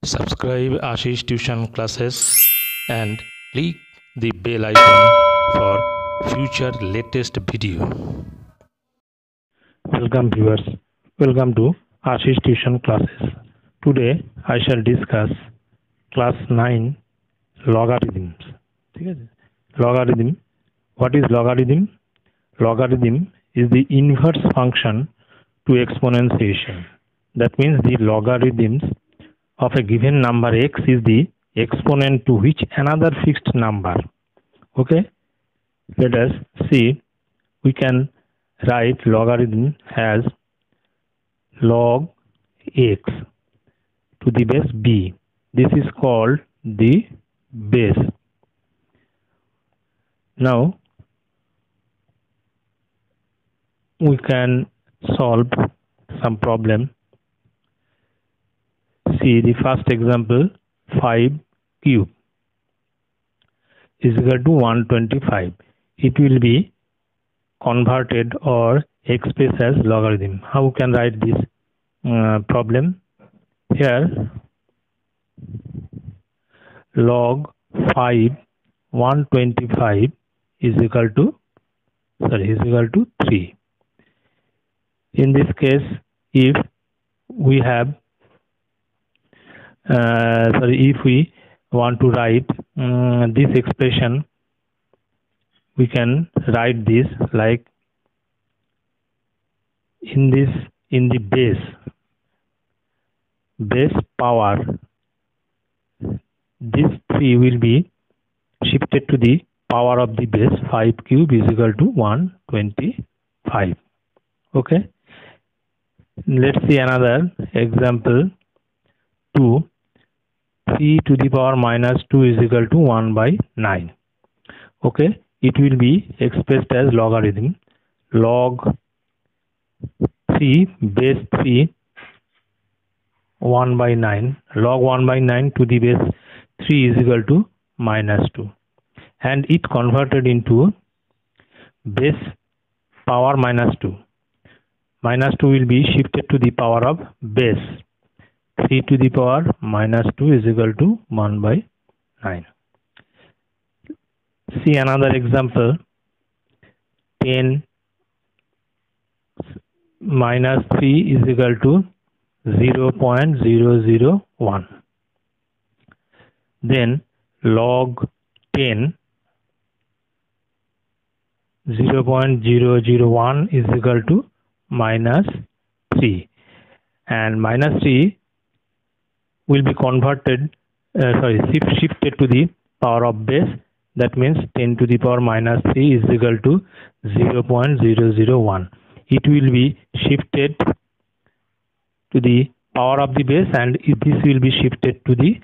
Subscribe Ashish Tuition Classes and click the bell icon for future latest video. Welcome viewers. Welcome to Ashish Tuition Classes. Today I shall discuss class 9 logarithms. Logarithm. What is logarithm? Logarithm is the inverse function to exponentiation. That means the logarithms of a given number x is the exponent to which another fixed number. Okay, let us see. We can write logarithm as log x to the base b. This is called the base. Now we can solve some problem. See the first example, 5 cube is equal to 125. It will be converted or expressed as logarithm. How we can write this problem? Here log 5 125 is equal to 3. In this case, if we have if we want to write this expression, we can write this like in the base power, this 3 will be shifted to the power of the base. 5 cube is equal to 125. Okay, let's see another example. 2 3 to the power minus 2 is equal to 1 by 9. Okay, it will be expressed as logarithm log 3 base 3 1 by 9. Log 1 by 9 to the base 3 is equal to minus 2, and it converted into base power minus 2. Minus 2 will be shifted to the power of base. 3 to the power minus 2 is equal to 1 by 9. See another example. 10 minus 3 is equal to 0.001. Then log 10 0.001 is equal to minus 3, and minus 3 will be converted shifted to the power of base. That means 10 to the power minus 3 is equal to 0.001. It will be shifted to the power of the base, and this will be shifted to the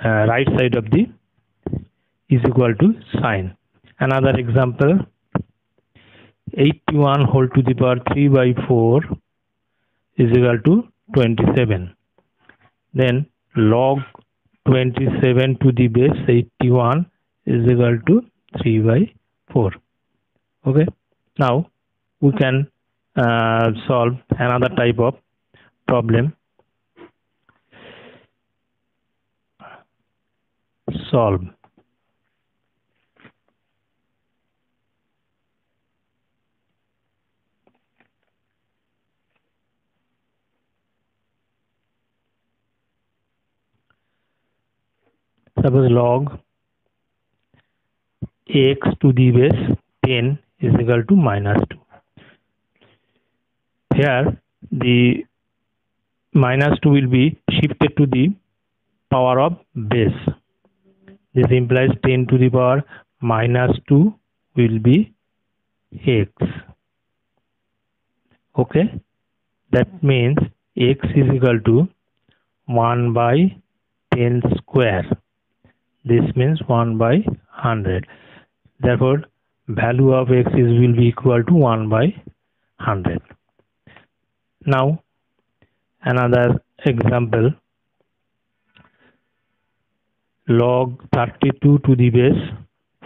right side of the is equal to sign. Another example, 81 whole to the power 3 by 4 is equal to 27. Then log 27 to the base 81 is equal to 3 by 4. Okay, now we can solve another type of problem. Solve suppose log x to the base 10 is equal to minus 2. Here the minus 2 will be shifted to the power of base. This implies 10 to the power minus 2 will be x. Okay, that means x is equal to 1 by 10 square. This means 1 by 100. Therefore, value of x will be equal to 1 by 100. Now, another example. Log 32 to the base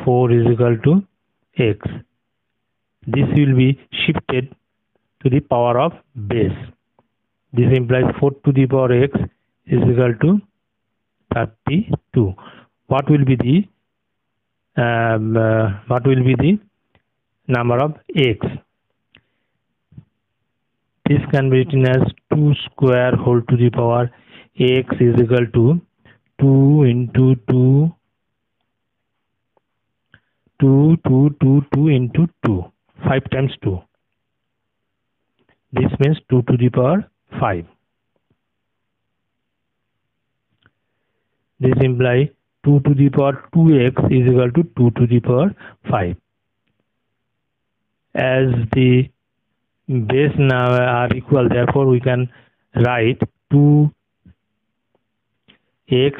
4 is equal to x. This will be shifted to the power of base. This implies 4 to the power x is equal to 32. What will be the number of x? This can be written as 2 square whole to the power x is equal to 2 into 2 into 2, 5 times 2. This means 2 to the power 5. This implies 2 to the power 2x is equal to 2 to the power 5. As the base now are equal, therefore we can write 2x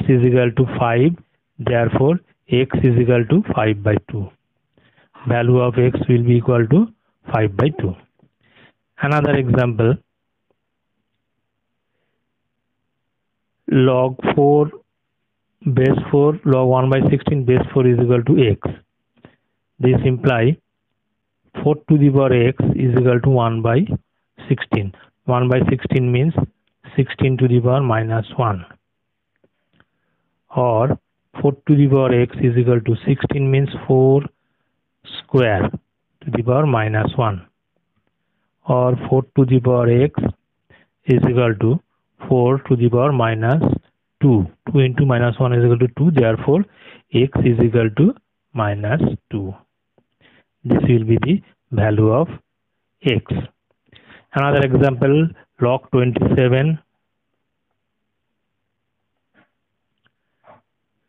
is equal to 5. Therefore x is equal to 5 by 2. Value of x will be equal to 5 by 2. Another example, log 4 base 4 log 1 by 16 base 4 is equal to x. This implies 4 to the power x is equal to 1 by 16. 1 by 16 means 16 to the power minus 1. Or 4 to the power x is equal to 16 means 4 square to the power minus 1. Or 4 to the power x is equal to 4 to the power minus 2. 2 into minus 1 is equal to 2. Therefore, x is equal to minus 2. This will be the value of x. Another example, log 27.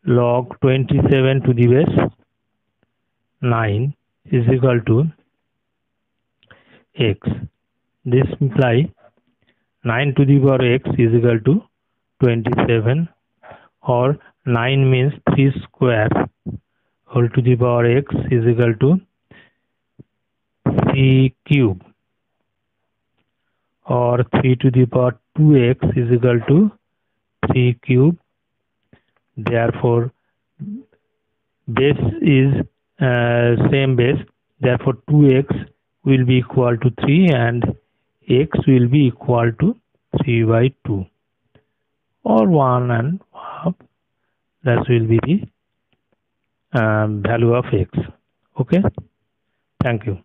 Log 27 to the base 9 is equal to x. This implies 9 to the power x is equal to 27, or 9 means 3 square whole to the power x is equal to 3 cube, or 3 to the power 2x is equal to 3 cube. Therefore base is same base, therefore 2x will be equal to 3 and x will be equal to 3 by 2, or 1 and half. That will be the value of x. Okay, thank you.